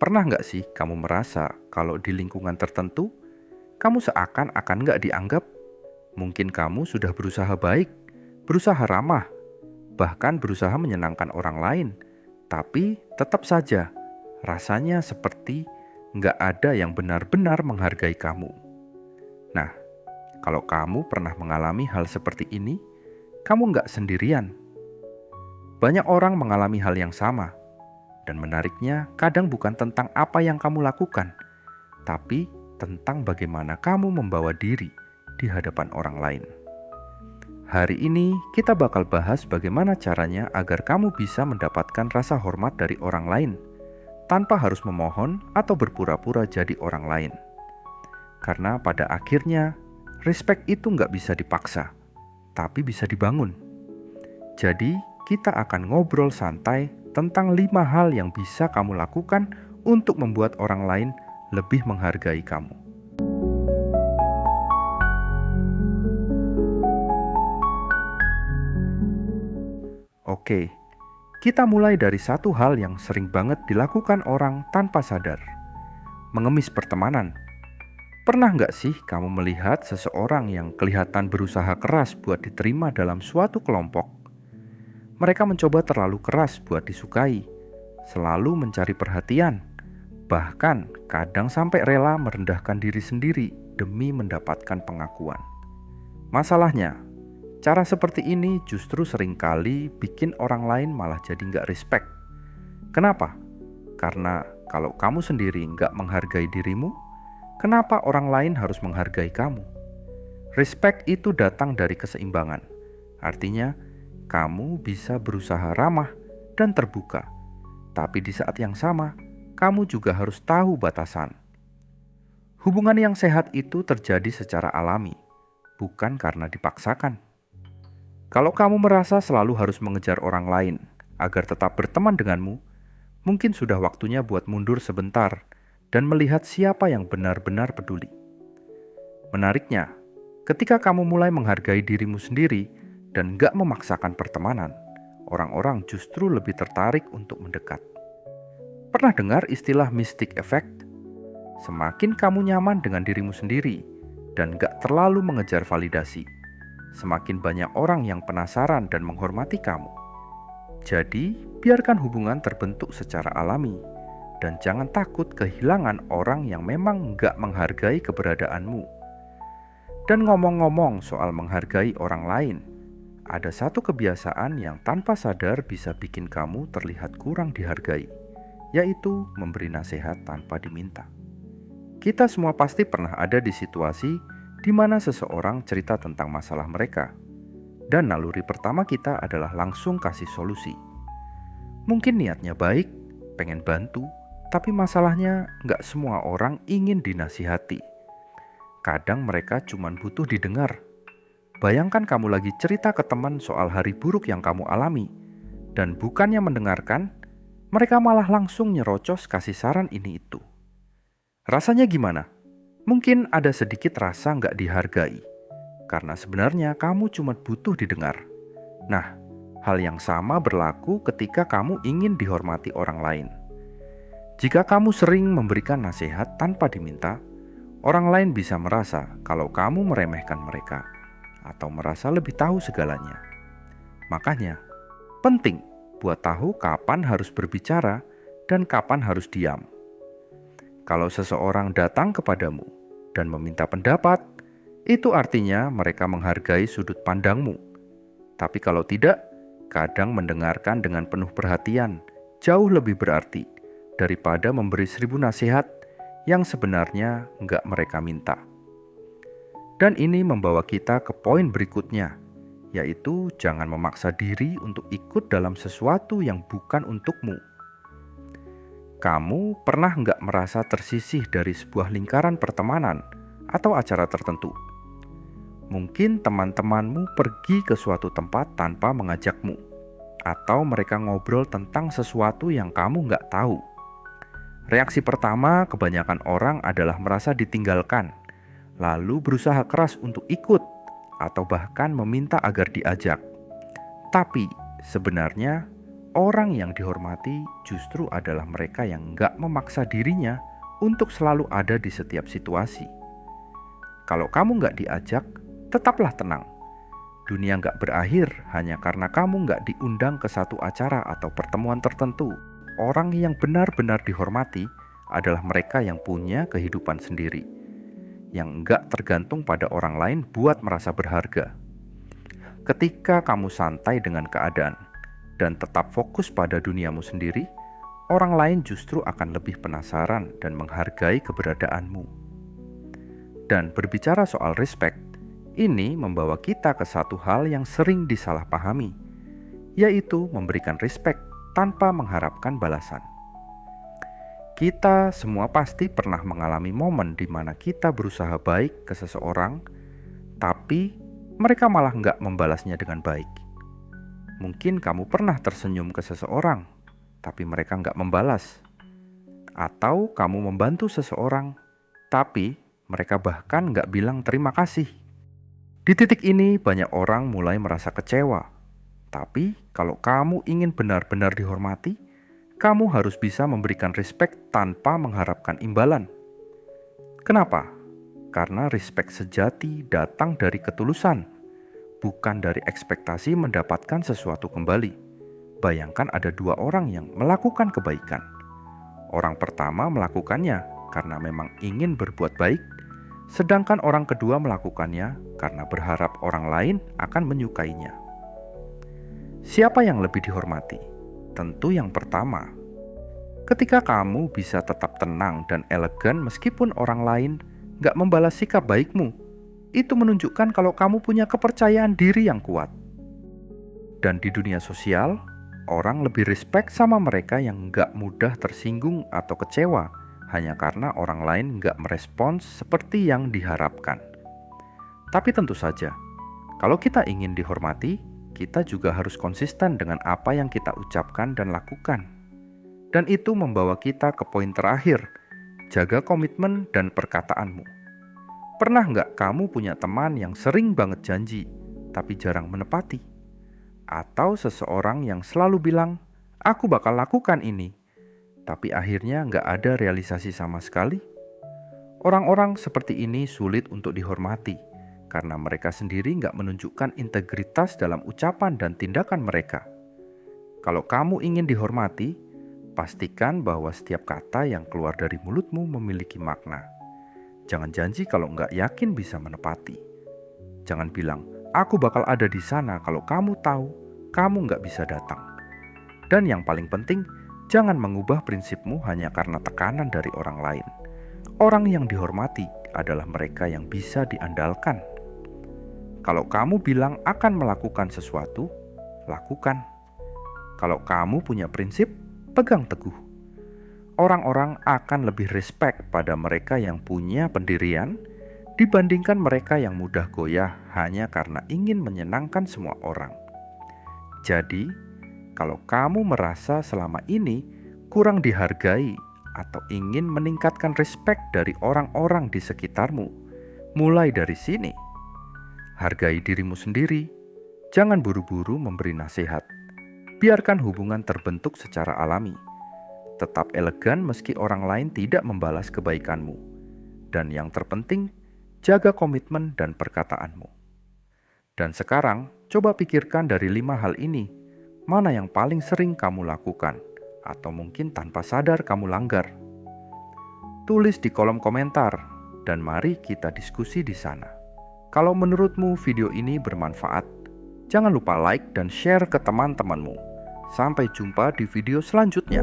Pernah nggak sih kamu merasa kalau di lingkungan tertentu, kamu seakan-akan nggak dianggap? Mungkin kamu sudah berusaha baik, berusaha ramah, bahkan berusaha menyenangkan orang lain, tapi tetap saja rasanya seperti nggak ada yang benar-benar menghargai kamu. Nah, kalau kamu pernah mengalami hal seperti ini, kamu nggak sendirian. Banyak orang mengalami hal yang sama, dan menariknya kadang bukan tentang apa yang kamu lakukan, tapi tentang bagaimana kamu membawa diri di hadapan orang lain. Hari ini kita bakal bahas bagaimana caranya agar kamu bisa mendapatkan rasa hormat dari orang lain, tanpa harus memohon atau berpura-pura jadi orang lain. Karena pada akhirnya, respect itu nggak bisa dipaksa, tapi bisa dibangun. Jadi, kita akan ngobrol santai tentang 5 hal yang bisa kamu lakukan untuk membuat orang lain lebih menghargai kamu. Oke, kita mulai dari satu hal yang sering banget dilakukan orang tanpa sadar. Mengemis pertemanan. Pernah nggak sih kamu melihat seseorang yang kelihatan berusaha keras buat diterima dalam suatu kelompok? Mereka mencoba terlalu keras buat disukai, selalu mencari perhatian, bahkan kadang sampai rela merendahkan diri sendiri demi mendapatkan pengakuan. Masalahnya, cara seperti ini justru seringkali bikin orang lain malah jadi nggak respect. Kenapa? Karena kalau kamu sendiri nggak menghargai dirimu, kenapa orang lain harus menghargai kamu? Respect itu datang dari keseimbangan. Artinya, kamu bisa berusaha ramah dan terbuka, tapi di saat yang sama, kamu juga harus tahu batasan. Hubungan yang sehat itu terjadi secara alami, bukan karena dipaksakan. Kalau kamu merasa selalu harus mengejar orang lain agar tetap berteman denganmu, mungkin sudah waktunya buat mundur sebentar dan melihat siapa yang benar-benar peduli. Menariknya, ketika kamu mulai menghargai dirimu sendiri dan gak memaksakan pertemanan, orang-orang justru lebih tertarik untuk mendekat. Pernah dengar istilah mystic effect? Semakin kamu nyaman dengan dirimu sendiri dan gak terlalu mengejar validasi, semakin banyak orang yang penasaran dan menghormati kamu. Jadi, biarkan hubungan terbentuk secara alami, dan jangan takut kehilangan orang yang memang gak menghargai keberadaanmu. Dan ngomong-ngomong soal menghargai orang lain, ada satu kebiasaan yang tanpa sadar bisa bikin kamu terlihat kurang dihargai, yaitu memberi nasihat tanpa diminta. Kita semua pasti pernah ada di situasi di mana seseorang cerita tentang masalah mereka, dan naluri pertama kita adalah langsung kasih solusi. Mungkin niatnya baik, pengen bantu, tapi masalahnya nggak semua orang ingin dinasihati. Kadang mereka cuma butuh didengar. Bayangkan kamu lagi cerita ke teman soal hari buruk yang kamu alami, dan bukannya mendengarkan, mereka malah langsung nyerocos kasih saran ini itu. Rasanya gimana? Mungkin ada sedikit rasa nggak dihargai, karena sebenarnya kamu cuma butuh didengar. Nah, hal yang sama berlaku ketika kamu ingin dihormati orang lain. Jika kamu sering memberikan nasihat tanpa diminta, orang lain bisa merasa kalau kamu meremehkan mereka atau merasa lebih tahu segalanya. Makanya, penting buat tahu kapan harus berbicara dan kapan harus diam. Kalau seseorang datang kepadamu dan meminta pendapat, itu artinya mereka menghargai sudut pandangmu. Tapi kalau tidak, kadang mendengarkan dengan penuh perhatian jauh lebih berarti daripada memberi 1000 nasihat yang sebenarnya nggak mereka minta. Dan ini membawa kita ke poin berikutnya, yaitu jangan memaksa diri untuk ikut dalam sesuatu yang bukan untukmu. Kamu pernah nggak merasa tersisih dari sebuah lingkaran pertemanan atau acara tertentu? Mungkin teman-temanmu pergi ke suatu tempat tanpa mengajakmu, atau mereka ngobrol tentang sesuatu yang kamu nggak tahu. Reaksi pertama kebanyakan orang adalah merasa ditinggalkan, lalu berusaha keras untuk ikut, atau bahkan meminta agar diajak. Tapi sebenarnya Orang yang dihormati justru adalah mereka yang nggak memaksa dirinya untuk selalu ada di setiap situasi. Kalau kamu nggak diajak, tetaplah tenang. Dunia nggak berakhir hanya karena kamu nggak diundang ke satu acara atau pertemuan tertentu. Orang yang benar-benar dihormati adalah mereka yang punya kehidupan sendiri, yang nggak tergantung pada orang lain buat merasa berharga. Ketika kamu santai dengan keadaan dan tetap fokus pada duniamu sendiri, orang lain justru akan lebih penasaran dan menghargai keberadaanmu. Dan berbicara soal respect, ini membawa kita ke satu hal yang sering disalahpahami, yaitu memberikan respect tanpa mengharapkan balasan. Kita semua pasti pernah mengalami momen di mana kita berusaha baik ke seseorang, tapi mereka malah nggak membalasnya dengan baik. Mungkin kamu pernah tersenyum ke seseorang, tapi mereka nggak membalas. Atau kamu membantu seseorang, tapi mereka bahkan nggak bilang terima kasih. Di titik ini banyak orang mulai merasa kecewa. Tapi kalau kamu ingin benar-benar dihormati, kamu harus bisa memberikan respect tanpa mengharapkan imbalan. Kenapa? Karena respect sejati datang dari ketulusan, bukan dari ekspektasi mendapatkan sesuatu kembali. Bayangkan ada dua orang yang melakukan kebaikan. Orang pertama melakukannya karena memang ingin berbuat baik, sedangkan orang kedua melakukannya karena berharap orang lain akan menyukainya. Siapa yang lebih dihormati? Tentu yang pertama. Ketika kamu bisa tetap tenang dan elegan meskipun orang lain gak membalas sikap baikmu, itu menunjukkan kalau kamu punya kepercayaan diri yang kuat. Dan di dunia sosial, orang lebih respect sama mereka yang gak mudah tersinggung atau kecewa hanya karena orang lain gak merespons seperti yang diharapkan. Tapi tentu saja, kalau kita ingin dihormati, kita juga harus konsisten dengan apa yang kita ucapkan dan lakukan. Dan itu membawa kita ke poin terakhir, jaga komitmen dan perkataanmu. Pernah nggak kamu punya teman yang sering banget janji, tapi jarang menepati? Atau seseorang yang selalu bilang, aku bakal lakukan ini, tapi akhirnya nggak ada realisasi sama sekali? Orang-orang seperti ini sulit untuk dihormati, karena mereka sendiri nggak menunjukkan integritas dalam ucapan dan tindakan mereka. Kalau kamu ingin dihormati, pastikan bahwa setiap kata yang keluar dari mulutmu memiliki makna. Jangan janji kalau nggak yakin bisa menepati. Jangan bilang, aku bakal ada di sana kalau kamu tahu kamu nggak bisa datang. Dan yang paling penting, jangan mengubah prinsipmu hanya karena tekanan dari orang lain. Orang yang dihormati adalah mereka yang bisa diandalkan. Kalau kamu bilang akan melakukan sesuatu, lakukan. Kalau kamu punya prinsip, pegang teguh. Orang-orang akan lebih respect pada mereka yang punya pendirian dibandingkan mereka yang mudah goyah hanya karena ingin menyenangkan semua orang. Jadi, kalau kamu merasa selama ini kurang dihargai atau ingin meningkatkan respect dari orang-orang di sekitarmu, mulai dari sini. Hargai dirimu sendiri, jangan buru-buru memberi nasihat. Biarkan hubungan terbentuk secara alami. Tetap elegan meski orang lain tidak membalas kebaikanmu. Dan yang terpenting, jaga komitmen dan perkataanmu. Dan sekarang, coba pikirkan dari 5 hal ini, mana yang paling sering kamu lakukan, atau mungkin tanpa sadar kamu langgar. Tulis di kolom komentar, dan mari kita diskusi di sana. Kalau menurutmu video ini bermanfaat, jangan lupa like dan share ke teman-temanmu. Sampai jumpa di video selanjutnya.